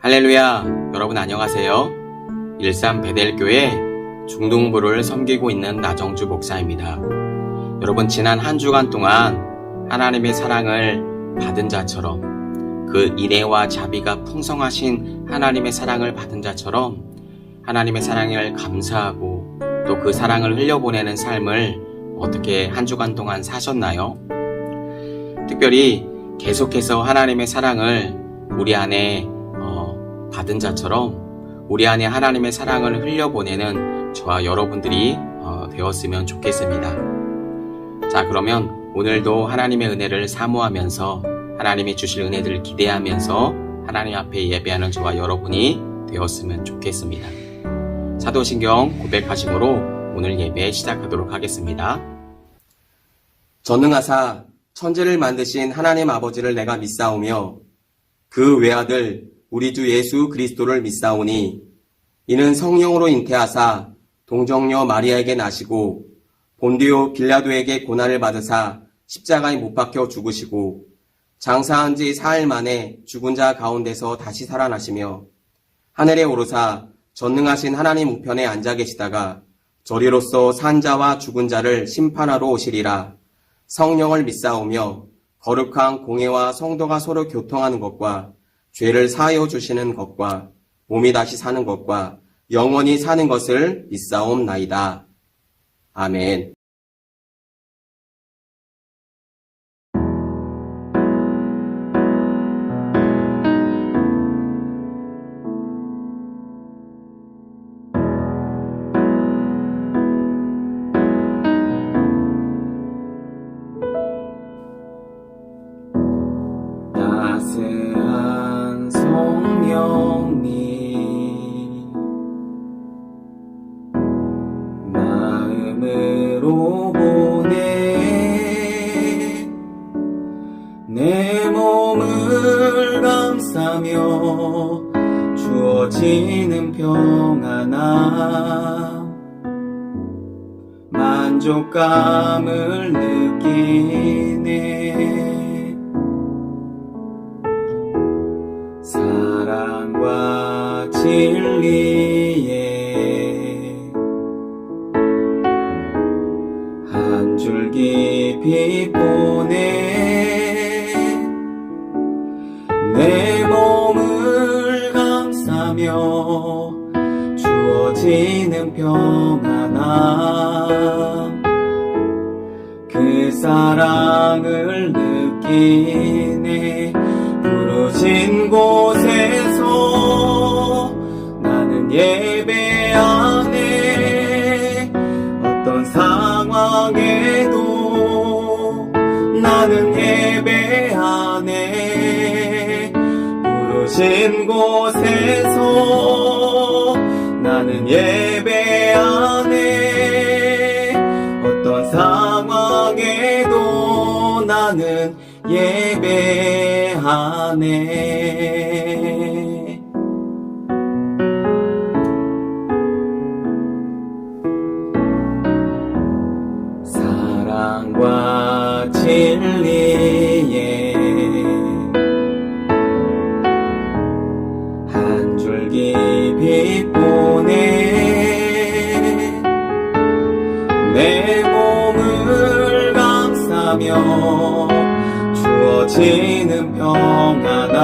할렐루야, 여러분 안녕하세요. 일산 베델교회 중등부를 섬기고 있는 나정주 목사입니다. 여러분, 지난 한 주간 동안 하나님의 사랑을 받은 자처럼, 그 인애와 자비가 풍성하신 하나님의 사랑을 받은 자처럼 하나님의 사랑을 감사하고 또 그 사랑을 흘려보내는 삶을 어떻게 한 주간 동안 사셨나요? 특별히 계속해서 하나님의 사랑을 우리 안에 받은 자처럼 우리 안에 하나님의 사랑을 흘려보내는 저와 여러분들이 되었으면 좋겠습니다. 자, 그러면 오늘도 하나님의 은혜를 사모하면서 하나님이 주실 은혜들을 기대하면서 하나님 앞에 예배하는 저와 여러분이 되었으면 좋겠습니다. 사도신경 980으로 오늘 예배 시작하도록 하겠습니다. 전능하사 천지를 만드신 하나님 아버지를 내가 믿사오며 그 외아들 우리 주 예수 그리스도를 믿사오니 이는 성령으로 잉태하사 동정녀 마리아에게 나시고 본디오 빌라도에게 고난을 받으사 십자가에 못 박혀 죽으시고 장사한 지 사흘 만에 죽은 자 가운데서 다시 살아나시며 하늘에 오르사 전능하신 하나님 우편에 앉아 계시다가 저리로서 산 자와 죽은 자를 심판하러 오시리라. 성령을 믿사오며 거룩한 공회와 성도가 서로 교통하는 것과 죄를 사하여 주시는 것과 몸이 다시 사는 것과 영원히 사는 것을 믿사옵나이다. 아멘. 따스한 성령님 마음으로 보내 내 몸을 감싸며 주어지는 평안함 만족감을 느끼네. 사랑과 진리에 한 줄기 빛 보내 내 몸을 감싸며 주어지는 평안함 그 사랑을 느끼네. 부르신 곳에서 나는 예배하네. 어떤 상황에도 나는 예배하네. 부르신 곳에서 나는 예배하네. 어떤 상황에도 나는 예배하네. 사랑과 진리에 한 줄기 빛 보내 내 몸을 감싸며 주어지는 평안함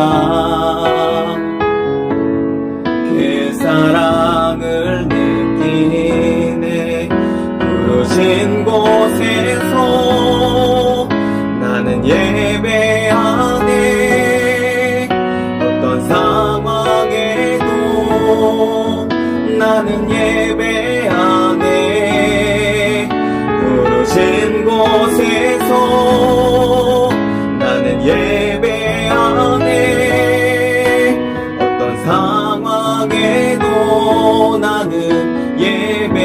그 사랑을 느끼네. 부르신 곳에서 나는 예배하네. 어떤 상황에도 나는 예배하네. 부르신 곳에서 나는 예배하네. 어떤 상황에도 나는 예배하네.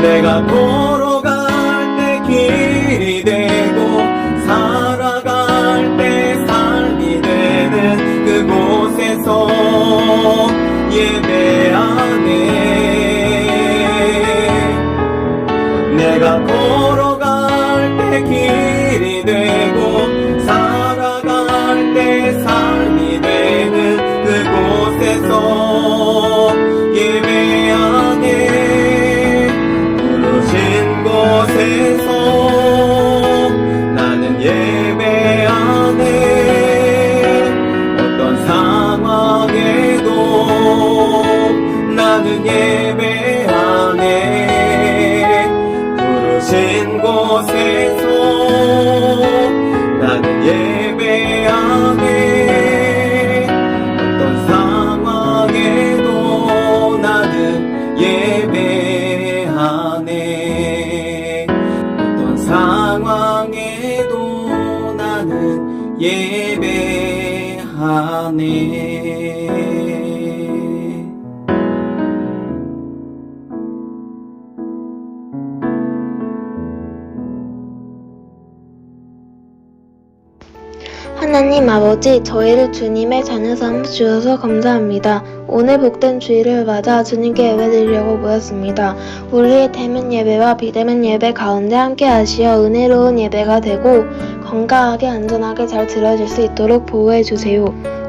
내가 걸어갈 때 길이 되고 살아갈 때 삶이 되는 그곳에서 예배하네. 내가 걸어갈 때 길이 되고 곳에서 예배하네. 부르신 곳에서 나는 예배하네. 어떤 상황에도 나는 예배하네. 부르신 곳에서 나는 예배하네. 어떤 상황에도 나는 예배하네. 어떤 상황에도 나는 예배하네. 하나님 아버지, 저희를 주님의 자녀 삼아 주셔서 감사합니다. 오늘 복된 주일을 맞아 주님께 예배드리려고 모였습니다. 우리의 대면 예배와 비대면 예배 가운데 함께 하시어 은혜로운 예배가 되고 건강하게 안전하게 잘 들어질 수 있도록 보호해 주세요.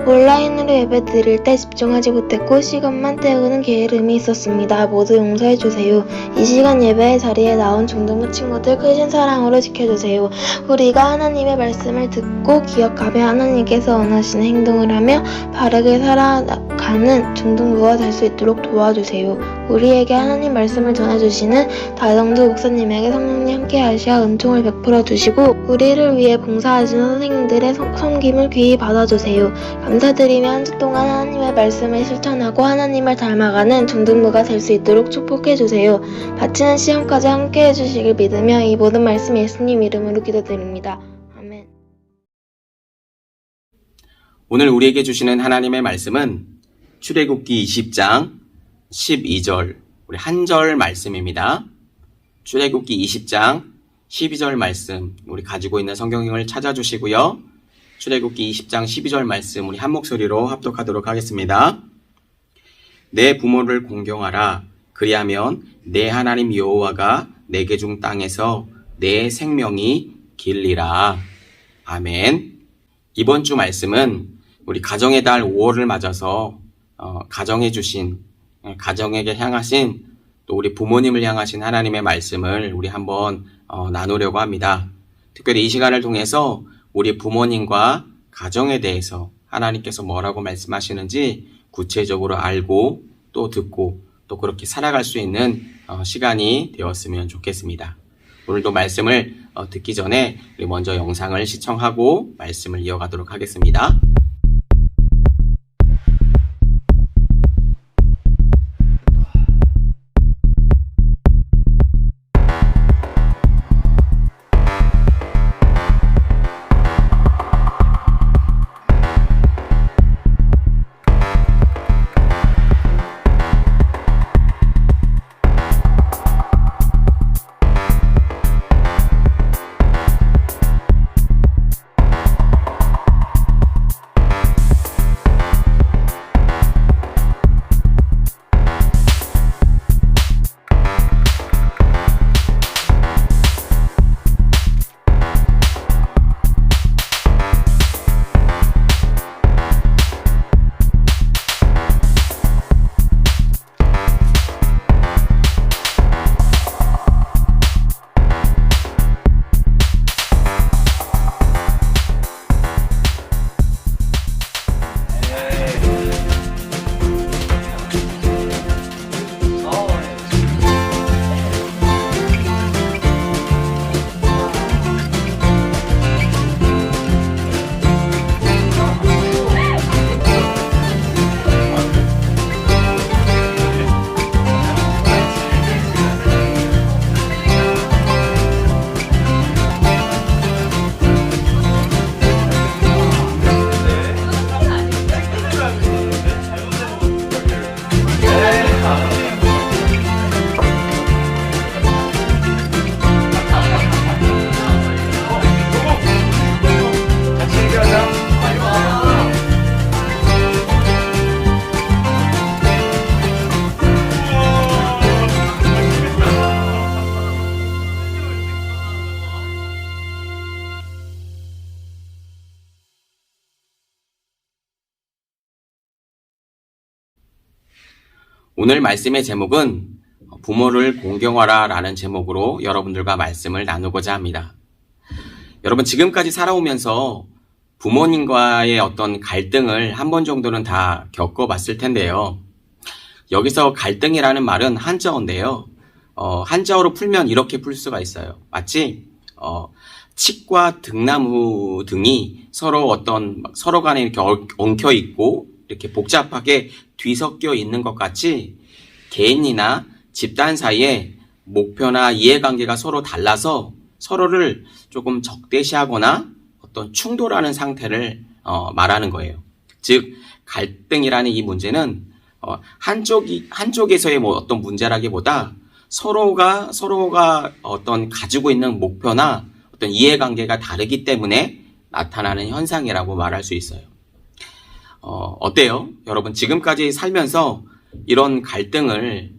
온라인으로 예배 드릴 때 집중하지 못했고 시간만 때우는 게으름이 있었습니다. 모두 용서해 주세요. 이 시간 예배의 자리에 나온 중등부 친구들 크신 사랑으로 지켜주세요. 우리가 하나님의 말씀을 듣고 기억하며 하나님께서 원하시는 행동을 하며 바르게 살아가는 중등부가 될 수 있도록 도와주세요. 우리에게 하나님 말씀을 전해주시는 다정두 목사님에게 성령님 함께 하시어 은총을 베풀어 주시고 우리를 위해 봉사하시는 선생님들의 섬김을 귀히 받아주세요. 감사드리며 한 주 동안 하나님의 말씀을 실천하고 하나님을 닮아가는 중등부가 될 수 있도록 축복해주세요. 바치는 시험까지 함께 해주시길 믿으며 이 모든 말씀 예수님 이름으로 기도드립니다. 아멘. 오늘 우리에게 주시는 하나님의 말씀은 출애굽기 20장 12절 우리 한 절 말씀입니다. 출애굽기 20장 12절 말씀 우리 가지고 있는 성경을 찾아주시고요. 출애굽기 20장 12절 말씀 우리 한 목소리로 합독하도록 하겠습니다. 내 부모를 공경하라. 그리하면 내 하나님 여호와가 내게 준 땅에서 내 생명이 길리라. 아멘. 이번 주 말씀은 우리 가정의 달 5월을 맞아서 가정에 주신 가정에게 향하신 또 우리 부모님을 향하신 하나님의 말씀을 우리 한번 나누려고 합니다. 특별히 이 시간을 통해서 우리 부모님과 가정에 대해서 하나님께서 뭐라고 말씀하시는지 구체적으로 알고 또 듣고 또 그렇게 살아갈 수 있는 시간이 되었으면 좋겠습니다. 오늘도 말씀을 듣기 전에 우리 먼저 영상을 시청하고 말씀을 이어가도록 하겠습니다. 오늘 말씀의 제목은 부모를 공경하라 라는 제목으로 여러분들과 말씀을 나누고자 합니다. 여러분, 지금까지 살아오면서 부모님과의 어떤 갈등을 한 번 정도는 다 겪어봤을 텐데요. 여기서 갈등이라는 말은 한자어인데요. 한자어로 풀면 이렇게 풀 수가 있어요. 마치 칡과 등나무 등이 서로 간에 이렇게 엉켜 있고 이렇게 복잡하게 뒤섞여 있는 것 같이 개인이나 집단 사이에 목표나 이해관계가 서로 달라서 서로를 조금 적대시하거나 어떤 충돌하는 상태를 말하는 거예요. 즉, 갈등이라는 이 문제는 한쪽에서의 어떤 문제라기보다 서로가 어떤 가지고 있는 목표나 어떤 이해관계가 다르기 때문에 나타나는 현상이라고 말할 수 있어요. 어때요? 여러분, 지금까지 살면서 이런 갈등을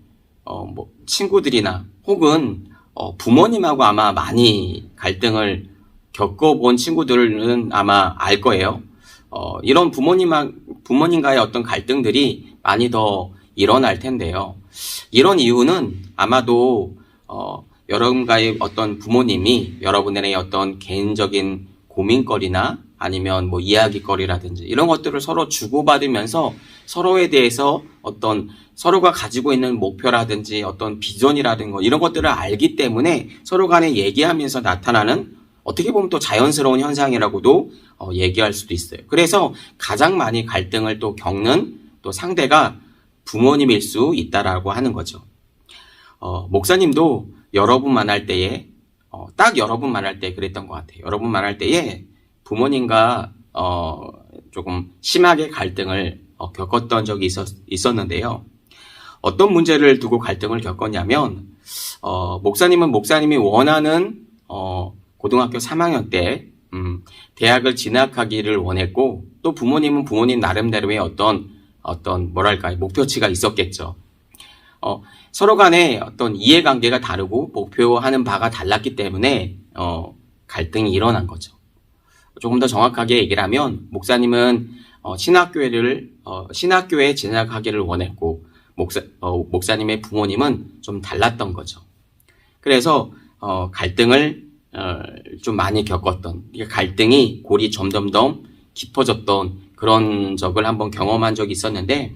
친구들이나 혹은 부모님하고 아마 많이 갈등을 겪어본 친구들은 아마 알 거예요. 이런 부모님과의 어떤 갈등들이 많이 더 일어날 텐데요. 이런 이유는 아마도 여러분과의 어떤 부모님이 여러분들의 어떤 개인적인 고민거리나 아니면 이야기거리라든지 이런 것들을 서로 주고받으면서 서로에 대해서 어떤 서로가 가지고 있는 목표라든지 어떤 비전이라든지 이런 것들을 알기 때문에 서로 간에 얘기하면서 나타나는 어떻게 보면 또 자연스러운 현상이라고도 얘기할 수도 있어요. 그래서 가장 많이 갈등을 또 겪는 또 상대가 부모님일 수 있다라고 하는 거죠. 목사님도 여러분 만날 때에 딱 여러분 만날 때 그랬던 것 같아요. 여러분 만날 때에 부모님과 조금 심하게 갈등을 겪었던 적이 있었는데요. 어떤 문제를 두고 갈등을 겪었냐면 목사님이 원하는 고등학교 3학년 때 대학을 진학하기를 원했고, 또 부모님은 부모님 나름대로의 어떤 목표치가 있었겠죠. 서로 간에 어떤 이해관계가 다르고 목표하는 바가 달랐기 때문에 갈등이 일어난 거죠. 조금 더 정확하게 얘기를 하면 목사님은 신학교에 진학하기를 원했고 목사님의 부모님은 좀 달랐던 거죠. 그래서 갈등을 좀 많이 겪었던, 갈등이 골이 점점 더 깊어졌던 그런 적을 한번 경험한 적이 있었는데,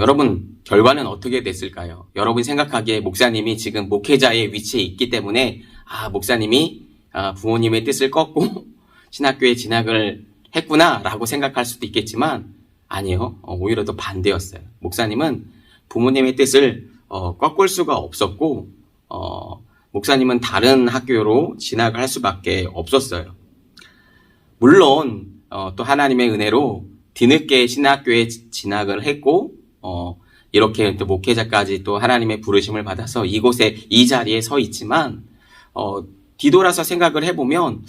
여러분, 결과는 어떻게 됐을까요? 여러분이 생각하기에 목사님이 지금 목회자의 위치에 있기 때문에 목사님이 부모님의 뜻을 꺾고 신학교에 진학을 했구나 라고 생각할 수도 있겠지만 아니요. 오히려 더 반대였어요. 목사님은 부모님의 뜻을 꺾을 수가 없었고 목사님은 다른 학교로 진학을 할 수밖에 없었어요. 물론 또 하나님의 은혜로 뒤늦게 신학교에 진학을 했고 이렇게 또 목회자까지 또 하나님의 부르심을 받아서 이 자리에 서 있지만 뒤돌아서 생각을 해보면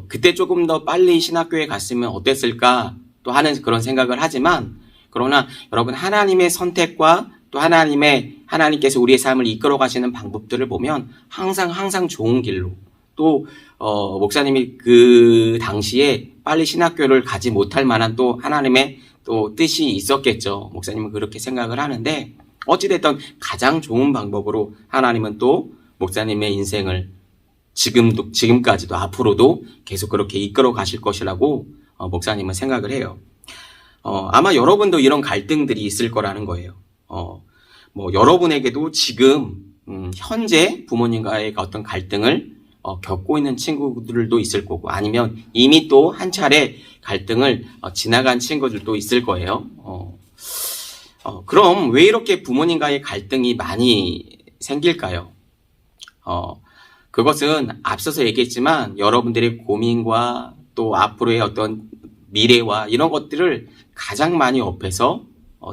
그때 조금 더 빨리 신학교에 갔으면 어땠을까 또 하는 그런 생각을 하지만, 그러나 여러분, 하나님의 선택과 또 하나님께서 우리의 삶을 이끌어 가시는 방법들을 보면 항상 좋은 길로, 또 목사님이 그 당시에 빨리 신학교를 가지 못할 만한 또 하나님의 또 뜻이 있었겠죠. 목사님은 그렇게 생각을 하는데, 어찌됐든 가장 좋은 방법으로 하나님은 또 목사님의 인생을 지금까지도 앞으로도 계속 그렇게 이끌어 가실 것이라고 목사님은 생각을 해요. 아마 여러분도 이런 갈등들이 있을 거라는 거예요. 여러분에게도 지금 현재 부모님과의 어떤 갈등을 겪고 있는 친구들도 있을 거고, 아니면 이미 또 한 차례 갈등을 지나간 친구들도 있을 거예요. 그럼 왜 이렇게 부모님과의 갈등이 많이 생길까요? 그것은 앞서서 얘기했지만 여러분들의 고민과 또 앞으로의 어떤 미래와 이런 것들을 가장 많이 옆에서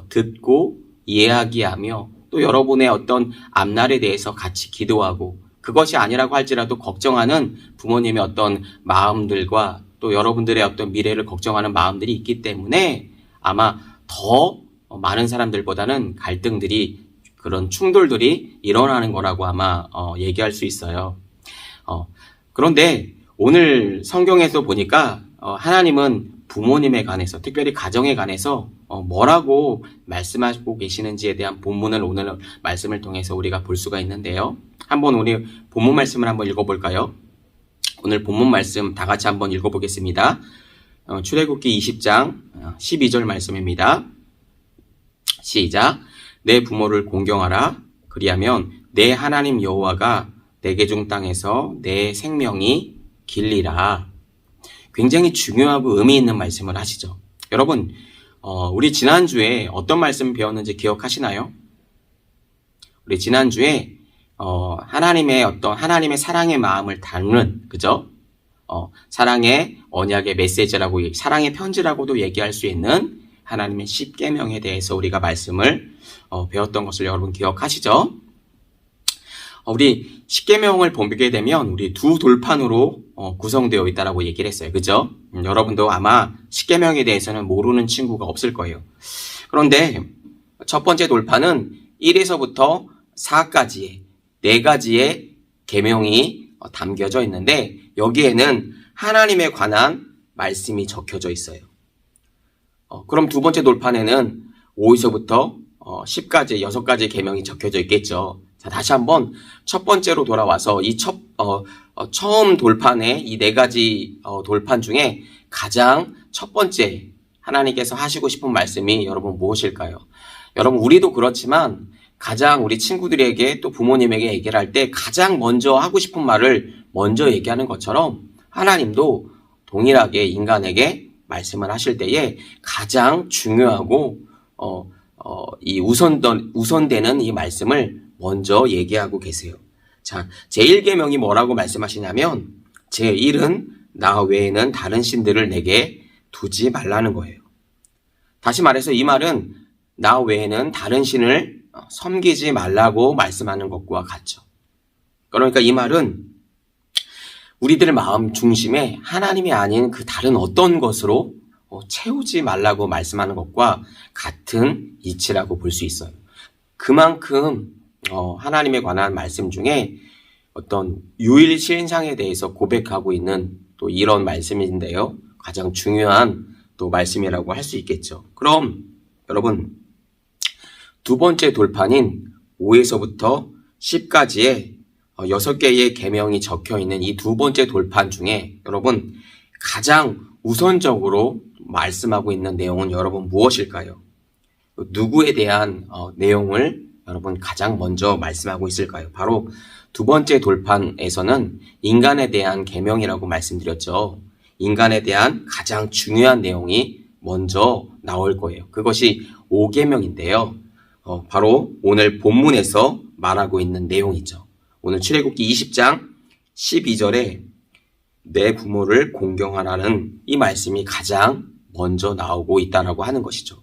듣고 이야기하며 또 여러분의 어떤 앞날에 대해서 같이 기도하고, 그것이 아니라고 할지라도 걱정하는 부모님의 어떤 마음들과 또 여러분들의 어떤 미래를 걱정하는 마음들이 있기 때문에 아마 더 많은 사람들보다는 갈등들이, 그런 충돌들이 일어나는 거라고 아마 얘기할 수 있어요. 그런데 오늘 성경에서 보니까 하나님은 부모님에 관해서, 특별히 가정에 관해서 뭐라고 말씀하고 계시는지에 대한 본문을 오늘 말씀을 통해서 우리가 볼 수가 있는데요. 한번 우리 본문 말씀을 한번 읽어볼까요? 오늘 본문 말씀 다 같이 한번 읽어보겠습니다. 출애굽기 20장 12절 말씀입니다. 시작. 내 부모를 공경하라. 그리하면 내 하나님 여호와가 내게 준 땅에서 내 생명이 길리라. 굉장히 중요하고 의미 있는 말씀을 하시죠. 여러분, 우리 지난주에 어떤 말씀 배웠는지 기억하시나요? 우리 지난주에 하나님의 사랑의 마음을 담는, 그죠? 사랑의 언약의 메시지라고, 사랑의 편지라고도 얘기할 수 있는 하나님의 십계명에 대해서 우리가 말씀을 배웠던 것을 여러분 기억하시죠? 우리 십계명을 보게 되면 우리 두 돌판으로 구성되어 있다라고 얘기를 했어요. 그죠? 여러분도 아마 십계명에 대해서는 모르는 친구가 없을 거예요. 그런데 첫 번째 돌판은 1에서부터 4까지의 4가지의 계명이 담겨져 있는데 여기에는 하나님에 관한 말씀이 적혀져 있어요. 그럼 두 번째 돌판에는 5에서부터 10까지 6가지의 계명이 적혀져 있겠죠. 자, 다시 한번 첫 번째로 돌아와서 이 처음 돌판의 이 4가지 돌판 중에 가장 첫 번째 하나님께서 하시고 싶은 말씀이 여러분 무엇일까요? 여러분, 우리도 그렇지만 가장 우리 친구들에게 또 부모님에게 얘기를 할 때 가장 먼저 하고 싶은 말을 먼저 얘기하는 것처럼 하나님도 동일하게 인간에게 말씀을 하실 때에 가장 중요하고 이 우선되는 이 말씀을 먼저 얘기하고 계세요. 자, 제1계명이 뭐라고 말씀하시냐면 제1은 나 외에는 다른 신들을 내게 두지 말라는 거예요. 다시 말해서 이 말은 나 외에는 다른 신을 섬기지 말라고 말씀하는 것과 같죠. 그러니까 이 말은 우리들 마음 중심에 하나님이 아닌 그 다른 어떤 것으로 채우지 말라고 말씀하는 것과 같은 이치라고 볼 수 있어요. 그만큼 하나님에 관한 말씀 중에 어떤 유일신상에 대해서 고백하고 있는 또 이런 말씀인데요. 가장 중요한 또 말씀이라고 할 수 있겠죠. 그럼 여러분, 두 번째 돌판인 5에서부터 10까지의 6개의 계명이 적혀 있는 이 두 번째 돌판 중에 여러분 가장 우선적으로 말씀하고 있는 내용은 여러분 무엇일까요? 누구에 대한 내용을 여러분 가장 먼저 말씀하고 있을까요? 바로 두 번째 돌판에서는 인간에 대한 계명이라고 말씀드렸죠. 인간에 대한 가장 중요한 내용이 먼저 나올 거예요. 그것이 5계명인데요. 바로 오늘 본문에서 말하고 있는 내용이죠. 오늘 출애굽기 20장 12절에 내 부모를 공경하라는 이 말씀이 가장 먼저 나오고 있다라고 하는 것이죠.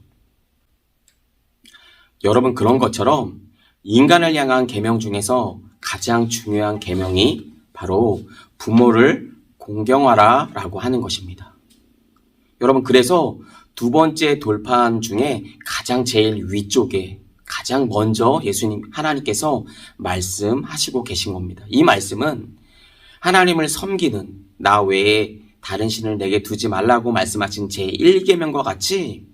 여러분, 그런 것처럼 인간을 향한 계명 중에서 가장 중요한 계명이 바로 부모를 공경하라라고 하는 것입니다. 여러분, 그래서 두 번째 돌판 중에 가장 제일 위쪽에 가장 먼저 하나님께서 말씀하시고 계신 겁니다. 이 말씀은 하나님을 섬기는 나 외에 다른 신을 내게 두지 말라고 말씀하신 제1계명과 같이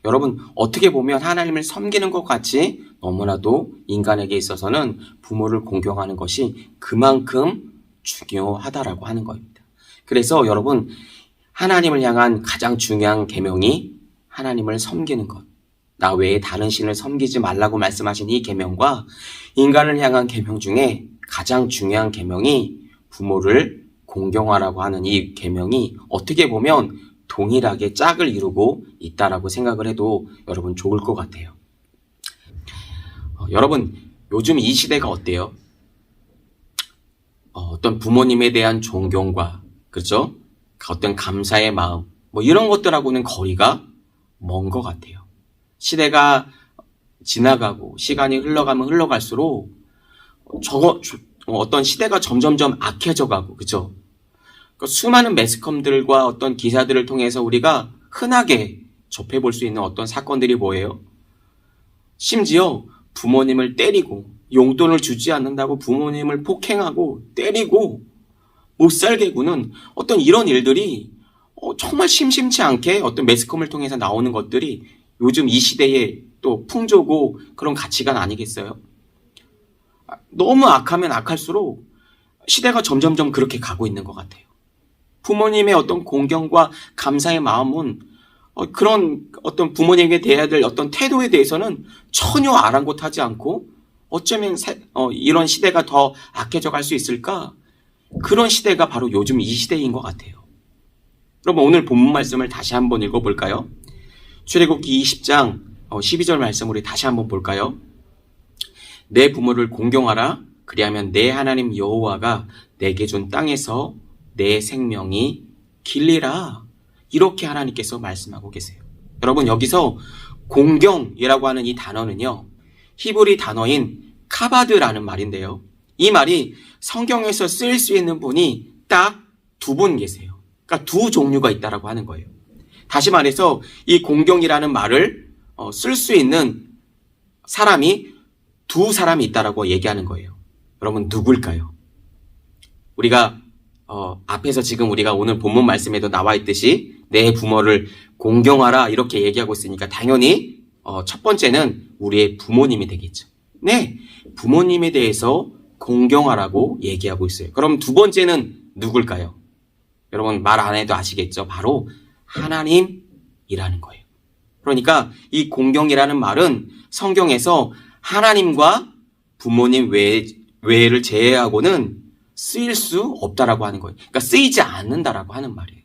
여러분, 어떻게 보면 하나님을 섬기는 것 같이 너무나도 인간에게 있어서는 부모를 공경하는 것이 그만큼 중요하다라고 하는 겁니다. 그래서 여러분, 하나님을 향한 가장 중요한 계명이 하나님을 섬기는 것, 나 외에 다른 신을 섬기지 말라고 말씀하신 이 계명과 인간을 향한 계명 중에 가장 중요한 계명이 부모를 공경하라고 하는 이 계명이 어떻게 보면 동일하게 짝을 이루고 있다라고 생각을 해도 여러분 좋을 것 같아요. 여러분, 요즘 이 시대가 어때요? 어떤 부모님에 대한 존경과, 그렇죠? 어떤 감사의 마음, 이런 것들하고는 거리가 먼 것 같아요. 시대가 지나가고 시간이 흘러가면 흘러갈수록 어떤 시대가 점점점 악해져 가고, 그죠? 그러니까 수많은 매스컴들과 어떤 기사들을 통해서 우리가 흔하게 접해볼 수 있는 어떤 사건들이 뭐예요? 심지어 부모님을 때리고 용돈을 주지 않는다고 부모님을 폭행하고 때리고 못살게 구는 어떤 이런 일들이 정말 심심치 않게 어떤 매스컴을 통해서 나오는 것들이 요즘 이 시대의 또 풍조고 그런 가치관 아니겠어요? 너무 악하면 악할수록 시대가 점점점 그렇게 가고 있는 것 같아요. 부모님의 어떤 공경과 감사의 마음은 그런 어떤 부모님에게 대해야 될 어떤 태도에 대해서는 전혀 아랑곳하지 않고 어쩌면 이런 시대가 더 악해져 갈 수 있을까? 그런 시대가 바로 요즘 이 시대인 것 같아요. 그럼 오늘 본문 말씀을 다시 한번 읽어볼까요? 출애굽기 20장 12절 말씀 우리 다시 한번 볼까요? 내 부모를 공경하라. 그리하면 내 하나님 여호와가 내게 준 땅에서 내 생명이 길리라. 이렇게 하나님께서 말씀하고 계세요. 여러분 여기서 공경이라고 하는 이 단어는요. 히브리 단어인 카바드라는 말인데요. 이 말이 성경에서 쓰일 수 있는 분이 딱 두 분 계세요. 그러니까 두 종류가 있다라고 하는 거예요. 다시 말해서 이 공경이라는 말을 쓸 수 있는 사람이 두 사람이 있다라고 얘기하는 거예요. 여러분 누굴까요? 우리가 앞에서 지금 우리가 오늘 본문 말씀에도 나와 있듯이 내 부모를 공경하라 이렇게 얘기하고 있으니까 당연히 첫 번째는 우리의 부모님이 되겠죠. 네, 부모님에 대해서 공경하라고 얘기하고 있어요. 그럼 두 번째는 누굴까요? 여러분 말 안 해도 아시겠죠? 바로 하나님이라는 거예요. 그러니까 이 공경이라는 말은 성경에서 하나님과 부모님 외를 제외하고는 쓰일 수 없다라고 하는 거예요. 그러니까 쓰이지 않는다라고 하는 말이에요.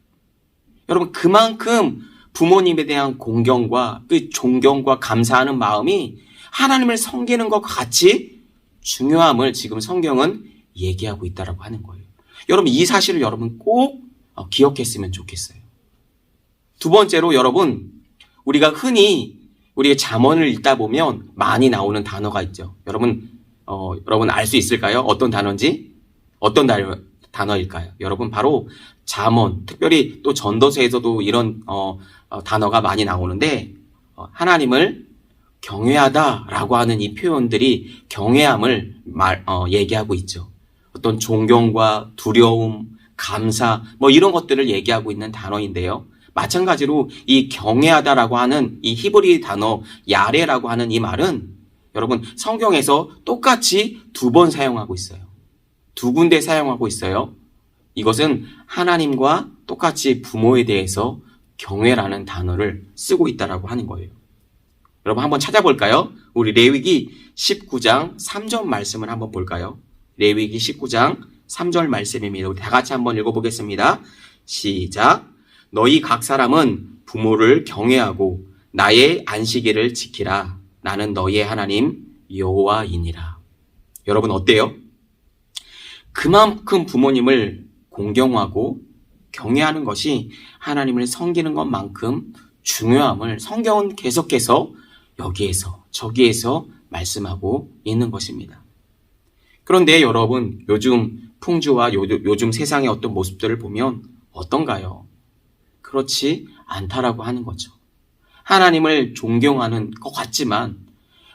여러분 그만큼 부모님에 대한 공경과 그 존경과 감사하는 마음이 하나님을 섬기는 것과 같이 중요함을 지금 성경은 얘기하고 있다라고 하는 거예요. 여러분 이 사실을 여러분 꼭 기억했으면 좋겠어요. 두 번째로 여러분 우리가 흔히 우리의 잠언을 읽다 보면 많이 나오는 단어가 있죠. 여러분 알 수 있을까요? 어떤 단어인지? 어떤 단어일까요? 여러분 바로 잠언, 특별히 또 전도서에서도 이런 단어가 많이 나오는데 하나님을 경외하다라고 하는 이 표현들이 경외함을 얘기하고 있죠. 어떤 존경과 두려움, 감사 이런 것들을 얘기하고 있는 단어인데요. 마찬가지로 이 경외하다라고 하는 이 히브리 단어 야레라고 하는 이 말은 여러분 성경에서 똑같이 두 번 사용하고 있어요. 두 군데 사용하고 있어요. 이것은 하나님과 똑같이 부모에 대해서 경외라는 단어를 쓰고 있다라고 하는 거예요. 여러분 한번 찾아볼까요? 우리 레위기 19장 3절 말씀을 한번 볼까요? 레위기 19장 3절 말씀입니다. 우리 다 같이 한번 읽어보겠습니다. 시작. 너희 각 사람은 부모를 경외하고 나의 안식일을 지키라. 나는 너희의 하나님 여호와이니라. 여러분 어때요? 그만큼 부모님을 공경하고 경외하는 것이 하나님을 섬기는 것만큼 중요함을 성경은 계속해서 여기에서 저기에서 말씀하고 있는 것입니다. 그런데 여러분 요즘 풍조와 요즘 세상의 어떤 모습들을 보면 어떤가요? 그렇지 않다라고 하는 거죠. 하나님을 존경하는 것 같지만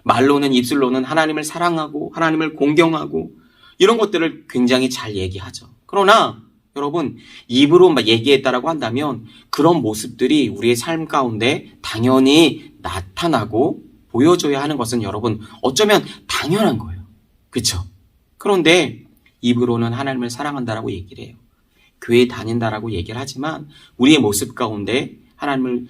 말로는 입술로는 하나님을 사랑하고 하나님을 공경하고 이런 것들을 굉장히 잘 얘기하죠. 그러나 여러분 입으로 얘기했다라고 한다면 그런 모습들이 우리의 삶 가운데 당연히 나타나고 보여줘야 하는 것은 여러분 어쩌면 당연한 거예요. 그렇죠? 그런데 입으로는 하나님을 사랑한다라고 얘기를 해요. 교회에 다닌다라고 얘기를 하지만 우리의 모습 가운데 하나님을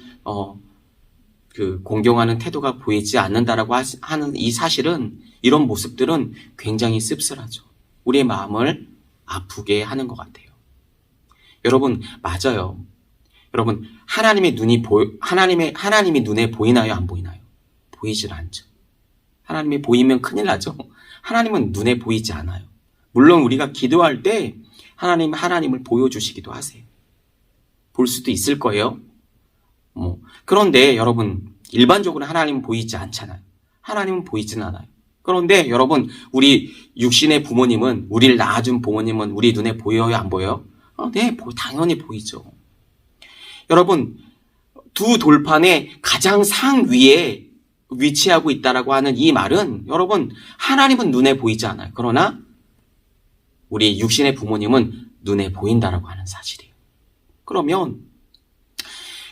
공경하는 태도가 보이지 않는다라고 하는 이 사실은 이런 모습들은 굉장히 씁쓸하죠. 우리의 마음을 아프게 하는 것 같아요. 여러분 맞아요. 여러분 하나님이 눈에 보이나요? 안 보이나요? 보이질 않죠. 하나님이 보이면 큰일 나죠. 하나님은 눈에 보이지 않아요. 물론 우리가 기도할 때 하나님을 보여주시기도 하세요. 볼 수도 있을 거예요. 그런데 여러분 일반적으로 하나님은 보이지 않잖아요. 하나님은 보이진 않아요. 그런데 여러분 우리 육신의 부모님은 우리를 낳아준 부모님은 우리 눈에 보여요? 안 보여요? 네, 당연히 보이죠. 여러분 두 돌판의 가장 상위에 위치하고 있다라고 하는 이 말은 여러분 하나님은 눈에 보이지 않아요. 그러나 우리 육신의 부모님은 눈에 보인다라고 하는 사실이에요. 그러면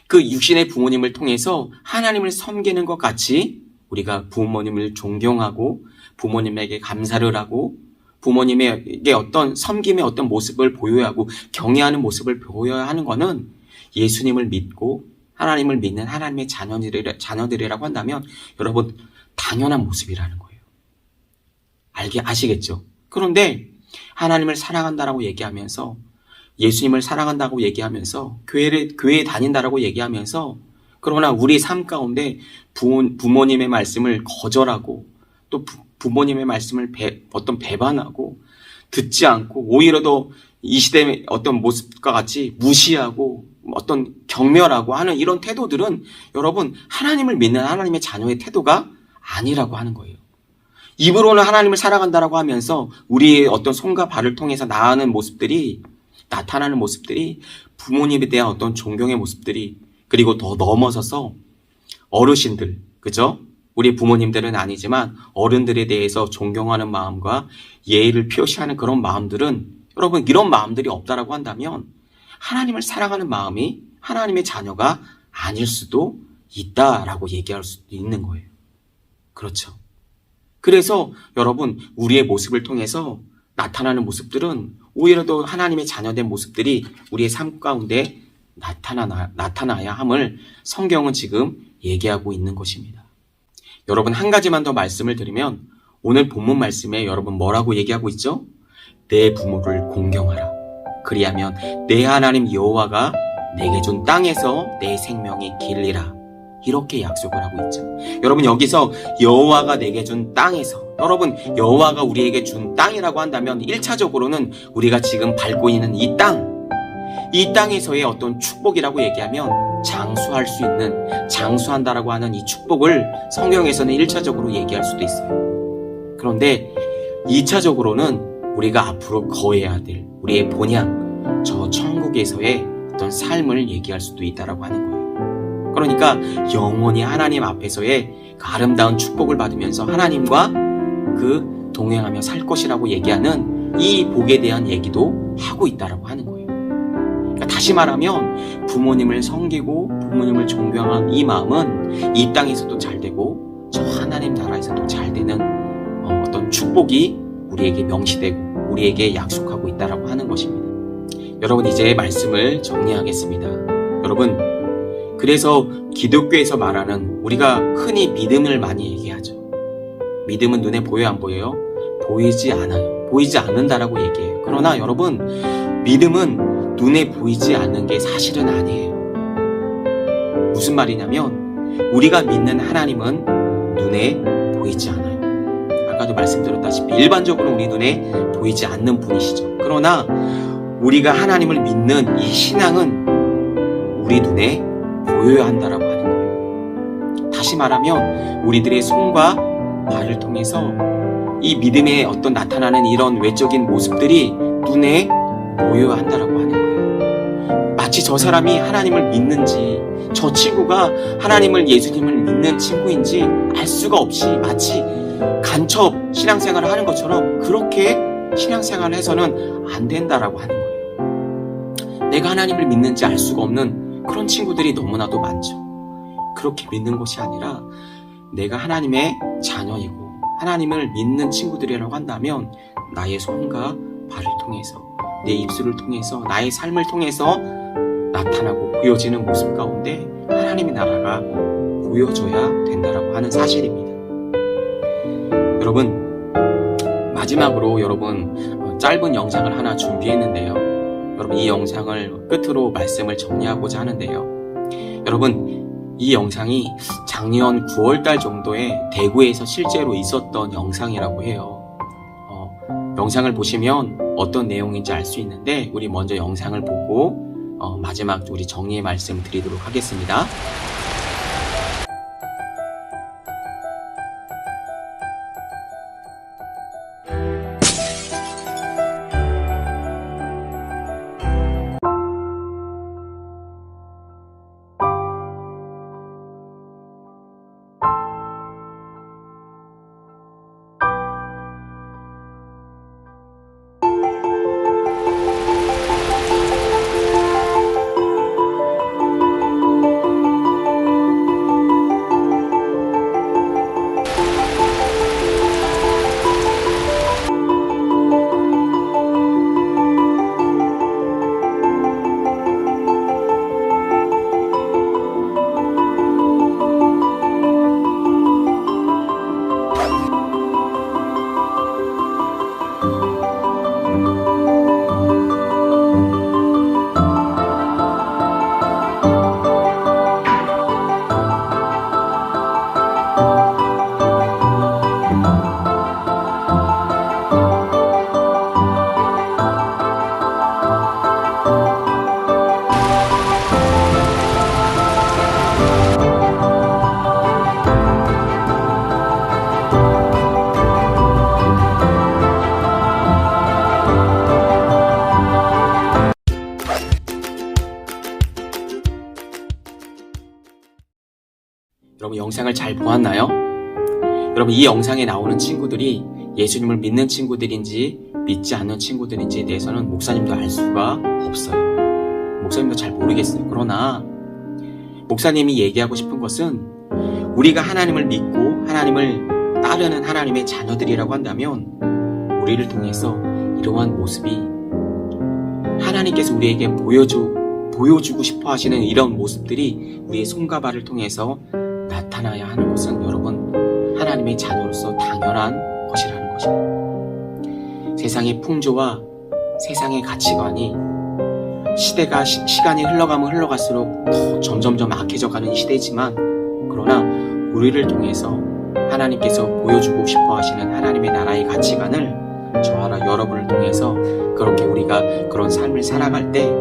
그 육신의 부모님을 통해서 하나님을 섬기는 것 같이 우리가 부모님을 존경하고 부모님에게 감사를 하고 부모님에게 어떤 섬김의 어떤 모습을 보여야 하고 경외하는 모습을 보여야 하는 것은 예수님을 믿고 하나님을 믿는 하나님의 자녀들이라고 한다면 여러분 당연한 모습이라는 거예요. 아시겠죠? 그런데 하나님을 사랑한다라고 얘기하면서 예수님을 사랑한다고 얘기하면서 교회에 다닌다라고 얘기하면서 그러나 우리 삶 가운데 부모님의 말씀을 거절하고 또 부모님의 말씀을 배반하고 듣지 않고 오히려 더 이 시대의 어떤 모습과 같이 무시하고 어떤 경멸하고 하는 이런 태도들은 여러분 하나님을 믿는 하나님의 자녀의 태도가 아니라고 하는 거예요. 입으로는 하나님을 사랑한다라고 하면서 우리의 어떤 손과 발을 통해서 나타나는 모습들이 부모님에 대한 어떤 존경의 모습들이 그리고 더 넘어서서 어르신들, 그죠? 우리 부모님들은 아니지만 어른들에 대해서 존경하는 마음과 예의를 표시하는 그런 마음들은 여러분 이런 마음들이 없다라고 한다면 하나님을 사랑하는 마음이 하나님의 자녀가 아닐 수도 있다라고 얘기할 수도 있는 거예요. 그렇죠. 그래서 여러분 우리의 모습을 통해서 나타나는 모습들은 오히려 더 하나님의 자녀된 모습들이 우리의 삶 가운데 나타나야 함을 성경은 지금 얘기하고 있는 것입니다. 여러분 한 가지만 더 말씀을 드리면 오늘 본문 말씀에 여러분 뭐라고 얘기하고 있죠? 내 부모를 공경하라. 그리하면 내 하나님 여호와가 내게 준 땅에서 내 생명이 길리라. 이렇게 약속을 하고 있죠. 여러분 여기서 여호와가 내게 준 땅에서 여러분 여호와가 우리에게 준 땅이라고 한다면 1차적으로는 우리가 지금 밟고 있는 이 땅에서의 어떤 축복이라고 얘기하면 장수할 수 있는 장수한다라고 하는 이 축복을 성경에서는 1차적으로 얘기할 수도 있어요. 그런데 2차적으로는 우리가 앞으로 거해야 될 우리의 본향 저 천국에서의 어떤 삶을 얘기할 수도 있다라고 하는 거예요. 그러니까 영원히 하나님 앞에서의 그 아름다운 축복을 받으면서 하나님과 그 동행하며 살 것이라고 얘기하는 이 복에 대한 얘기도 하고 있다라고 하는 거예요. 그러니까 다시 말하면 부모님을 섬기고 부모님을 존경한 이 마음은 이 땅에서도 잘 되고 저 하나님 나라에서도 잘 되는 어떤 축복이 우리에게 명시되고 우리에게 약속하고 있다라고 하는 것입니다. 여러분 이제 말씀을 정리하겠습니다. 여러분 그래서 기독교에서 말하는 우리가 흔히 믿음을 많이 얘기하죠. 믿음은 눈에 보여요 안 보여요? 보이지 않아요. 보이지 않는다라고 얘기해요. 그러나 여러분 믿음은 눈에 보이지 않는 게 사실은 아니에요. 무슨 말이냐면 우리가 믿는 하나님은 눈에 보이지 않아요. 아까도 말씀드렸다시피 일반적으로 우리 눈에 보이지 않는 분이시죠. 그러나 우리가 하나님을 믿는 이 신앙은 우리 눈에 보여야 한다라고 하는 거예요. 다시 말하면 우리들의 손과 발을 통해서 이 믿음의 어떤 나타나는 이런 외적인 모습들이 눈에 보여야 한다라고 하는 거예요. 마치 저 사람이 하나님을 믿는지 저 친구가 하나님을 예수님을 믿는 친구인지 알 수가 없이 마치 간첩 신앙생활을 하는 것처럼 그렇게 신앙생활을 해서는 안 된다라고 하는 거예요. 내가 하나님을 믿는지 알 수가 없는 그런 친구들이 너무나도 많죠. 그렇게 믿는 것이 아니라 내가 하나님의 자녀이고 하나님을 믿는 친구들이라고 한다면 나의 손과 발을 통해서 내 입술을 통해서 나의 삶을 통해서 나타나고 보여지는 모습 가운데 하나님의 나라가 보여져야 된다라고 하는 사실입니다. 여러분 마지막으로 여러분 짧은 영상을 하나 준비했는데요. 여러분 이 영상을 끝으로 말씀을 정리하고자 하는데요. 여러분 이 영상이 작년 9월달 정도에 대구에서 실제로 있었던 영상이라고 해요. 영상을 보시면 어떤 내용인지 알 수 있는데 우리 먼저 영상을 보고 마지막 우리 정리의 말씀 드리도록 하겠습니다. 영상을 잘 보았나요? 여러분, 이 영상에 나오는 친구들이 예수님을 믿는 친구들인지 믿지 않는 친구들인지에 대해서는 목사님도 알 수가 없어요. 목사님도 잘 모르겠어요. 그러나 목사님이 얘기하고 싶은 것은 우리가 하나님을 믿고 하나님을 따르는 하나님의 자녀들이라고 한다면 우리를 통해서 이러한 모습이 하나님께서 우리에게 보여주고 싶어 하시는 이런 모습들이 우리의 손과 발을 통해서 나타나야 하는 것은 여러분 하나님의 자녀로서 당연한 것이라는 것입니다. 세상의 풍조와 세상의 가치관이 시간이 흘러가면 흘러갈수록 더 점점점 악해져 가는 시대지만 그러나 우리를 통해서 하나님께서 보여주고 싶어 하시는 하나님의 나라의 가치관을 저와 여러분을 통해서 그렇게 우리가 그런 삶을 살아갈 때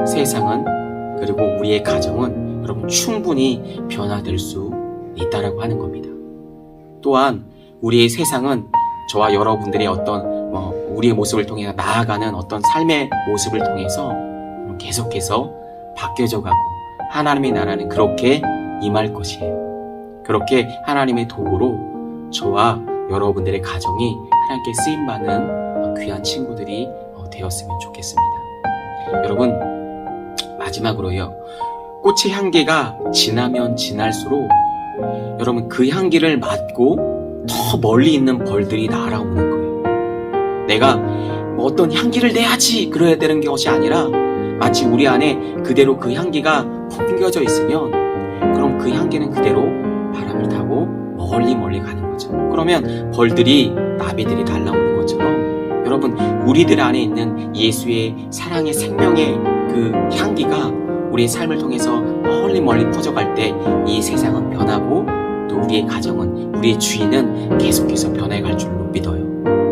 세상은 그리고 우리의 가정은 여러분 충분히 변화될 수 있다라고 하는 겁니다. 또한 우리의 세상은 저와 여러분들의 어떤 우리의 모습을 통해 나아가는 어떤 삶의 모습을 통해서 계속해서 바뀌어져 가고 하나님의 나라는 그렇게 임할 것이에요. 그렇게 하나님의 도구로 저와 여러분들의 가정이 하나님께 쓰임받는 귀한 친구들이 되었으면 좋겠습니다. 여러분, 마지막으로요. 꽃의 향기가 진하면 진할수록 여러분 그 향기를 맡고 더 멀리 있는 벌들이 날아오는 거예요. 내가 어떤 향기를 내야지 그래야 되는 것이 아니라 마치 우리 안에 그대로 그 향기가 풍겨져 있으면 그럼 그 향기는 그대로 바람을 타고 멀리 가는 거죠. 그러면 벌들이 나비들이 날아오는 것처럼 여러분 우리들 안에 있는 예수의 사랑의 생명의 그 향기가 우리의 삶을 통해서 멀리 퍼져갈 때 이 세상은 변하고 또 우리의 가정은 우리의 주인은 계속해서 변해갈 줄로 믿어요.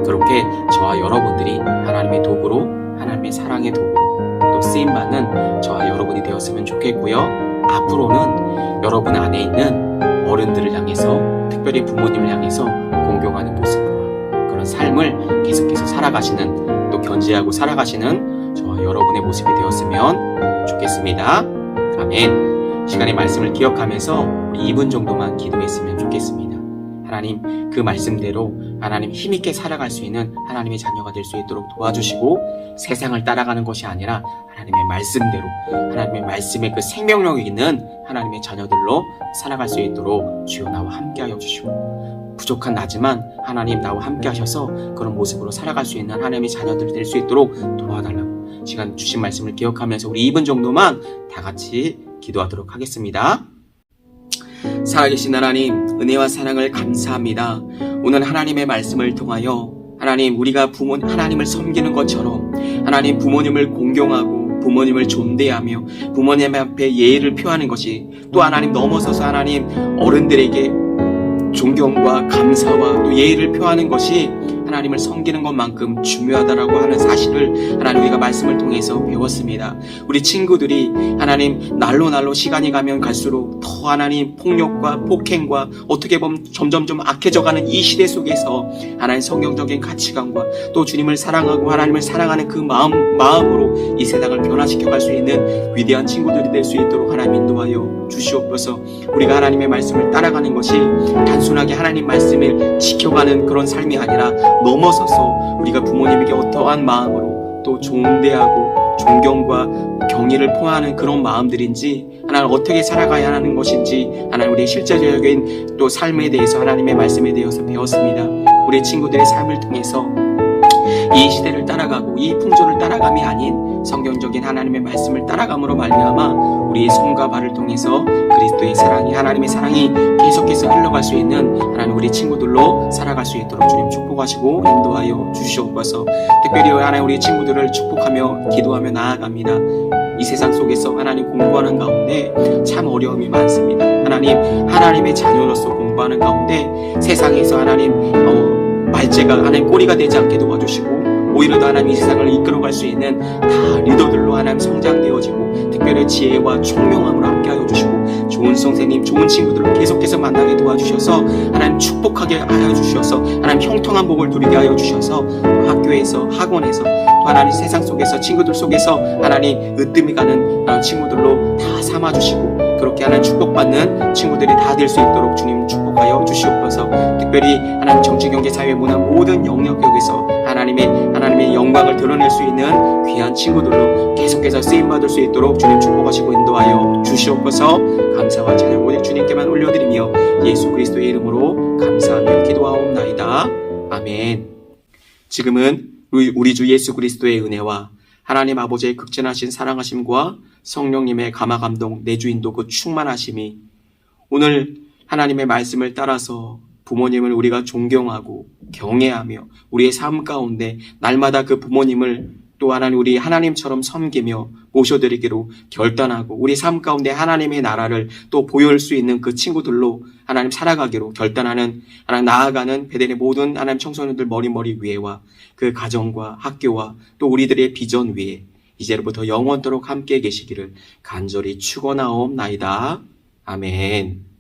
그렇게 저와 여러분들이 하나님의 도구로 하나님의 사랑의 도구로 또 쓰임받는 저와 여러분이 되었으면 좋겠고요. 앞으로는 여러분 안에 있는 어른들을 향해서 특별히 부모님을 향해서 공경하는 모습과 그런 삶을 계속해서 살아가시는 또 견지하고 살아가시는 저와 여러분의 모습이 되었으면 좋겠습니다. 아멘. 시간의 말씀을 기억하면서 우리 2분 정도만 기도했으면 좋겠습니다. 하나님 그 말씀대로 하나님 힘있게 살아갈 수 있는 하나님의 자녀가 될 수 있도록 도와주시고 세상을 따라가는 것이 아니라 하나님의 말씀대로 하나님의 말씀에 그 생명력이 있는 하나님의 자녀들로 살아갈 수 있도록 주여 나와 함께하여 주시고 부족한 나지만 하나님 나와 함께 하셔서 그런 모습으로 살아갈 수 있는 하나님의 자녀들이 될 수 있도록 도와달라고 시간 주신 말씀을 기억하면서 우리 2분 정도만 다 같이 기도하도록 하겠습니다. 살아계신 하나님 은혜와 사랑을 감사합니다. 오늘 하나님의 말씀을 통하여 하나님 우리가 하나님을 섬기는 것처럼 하나님 부모님을 공경하고 부모님을 존대하며 부모님 앞에 예의를 표하는 것이 또 하나님 넘어서서 하나님 어른들에게 존경과 감사와 또 예의를 표하는 것이 하나님을 섬기는 것만큼 중요하다라고 하는 사실을 하나님 우리가 말씀을 통해서 배웠습니다. 우리 친구들이 하나님 날로 시간이 가면 갈수록 더 하나님 폭력과 폭행과 어떻게 보면 점점점 악해져가는 이 시대 속에서 하나님 성경적인 가치관과 또 주님을 사랑하고 하나님을 사랑하는 그 마음으로 이 세상을 변화시켜갈 수 있는 위대한 친구들이 될 수 있도록 하나님 인도하여 주시옵소서. 우리가 하나님의 말씀을 따라가는 것이 단순하게 하나님 말씀을 지켜가는 그런 삶이 아니라 넘어서서 우리가 부모님에게 어떠한 마음으로 또 존대하고 존경과 경의를 포함하는 그런 마음들인지 하나님 어떻게 살아가야 하는 것인지 하나님 우리의 실제적인 또 삶에 대해서 하나님의 말씀에 대해서 배웠습니다. 우리 친구들의 삶을 통해서 이 시대를 따라가고 이 풍조를 따라감이 아닌 성경적인 하나님의 말씀을 따라감으로 말미암아 우리의 손과 발을 통해서 그리스도의 사랑이 하나님의 사랑이 계속해서 흘러갈 수 있는 하나님 우리 친구들로 살아갈 수 있도록 주님 축복하시고 인도하여 주시옵소서. 특별히 하나님 우리 친구들을 축복하며 기도하며 나아갑니다. 이 세상 속에서 하나님 공부하는 가운데 참 어려움이 많습니다. 하나님의 자녀로서 공부하는 가운데 세상에서 하나님 말재가 하나님 꼬리가 되지 않게 도와주시고 오히려 더 하나님 이 세상을 이끌어갈 수 있는 다 리더들로 하나님 성장되어지고 특별히 지혜와 총명함으로 함께하여 주시고 좋은 선생님 좋은 친구들을 계속해서 만나게 도와주셔서 하나님 축복하게 하여 주셔서 하나님 형통한 복을 누리게 하여 주셔서 학교에서 학원에서 또 하나님 세상 속에서 친구들 속에서 하나님 으뜸이 가는 친구들로 다 삼아주시고 그렇게 하나님 축복받는 친구들이 다 될 수 있도록 주님 축복하여 주시옵소서. 특별히 하나님 정치, 경제, 사회, 문화 모든 영역에서 하나님의 영광을 드러낼 수 있는 귀한 친구들로 계속해서 쓰임받을 수 있도록 주님 축복하시고 인도하여 주시옵소서. 감사와 찬양 오직 주님께만 올려드리며 예수 그리스도의 이름으로 감사하며 기도하옵나이다. 아멘. 지금은 우리 주 예수 그리스도의 은혜와 하나님 아버지의 극진하신 사랑하심과 성령님의 감화감동 내주인도 그 충만하심이 오늘 하나님의 말씀을 따라서 부모님을 우리가 존경하고 경외하며 우리의 삶 가운데 날마다 그 부모님을 또 우리 하나님처럼 섬기며 모셔드리기로 결단하고 우리 삶 가운데 하나님의 나라를 또 보여줄 수 있는 그 친구들로 하나님 살아가기로 결단하는 하나님 나아가는 베델의 모든 하나님 청소년들 머리 위에와 그 가정과 학교와 또 우리들의 비전 위에 이제로부터 영원토록 함께 계시기를 간절히 축원하옵나이다. 아멘.